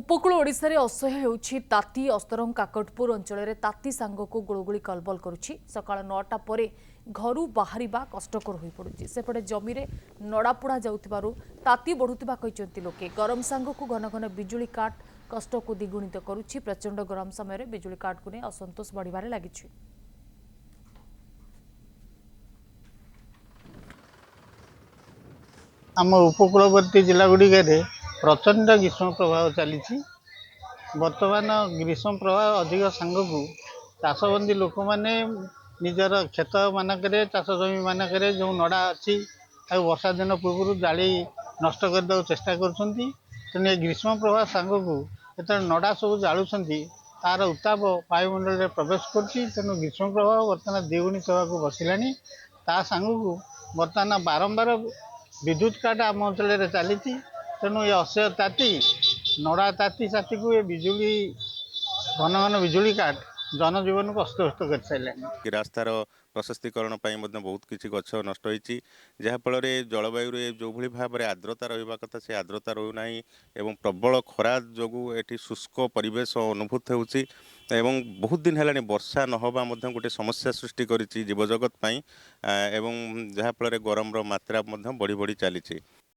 उपकूल ओडिशारे असह्य होउछि ताती अस्तरंग काकटपुर अंचल ताती सांगको गुळगुळी कलबल करुछि। सकाळ 9टा परे घरू बाहरिबा कष्टकर होई पडुछि। सेपटे जमीरे नड़ापोड़ा जाउथिबारु ताती बढ़ुथिबा कहिसंति लोके। गरम सांगको घन घन बिजुली काट कष्ट को द्विगुणित करुछि। प्रचंड गरम समय बिजुली काट को ने असंतोष बढ़िबारे लागिछि। आम उपकूलवर्ती जिलागुड़िक प्रचंड ग्रीष्म प्रभाव चली। बर्तमान ग्रीष्म प्रभाव अधिक सांगक चाषबंदी लोक मैंने निजर क्षेत मानक चाष जमी मानक जो नड़ा अच्छी वर्षा दिन पूर्व जाली नष्ट करने चेष्टा कर ग्रीष्म प्रभाव सांगक जो नड़ा सब जालुंट तार उत्ताप वायुमंडल में प्रवेश करेणु ग्रीष्म प्रभाव बर्तमान द्विगुणित होगा बसला। ता सांगक बर्तमान बारंबार विद्युत काट आम अंचल चली। तेणु ये असह्य ताती नड़ा ताती साथी को ये बिजुली घन घन बिजुली काट जनजीवन को अस्तव्यस्त कर सारे। रास्तार प्रशस्तीकरण बहुत किसी गछ नष्ट होती जहाँफल जलवायु जो भाव में आर्द्रता रहा कथा से आर्द्रता रोना एवं प्रबल खरा जो ये शुष्क परिवेश अनुभूत होती बहुत दिन है वर्षा नहबा गोटे समस्या सृष्टि कर जीवजगत एवं जहाँफल गरम मात्रा बढ़ी बढ़ी चली।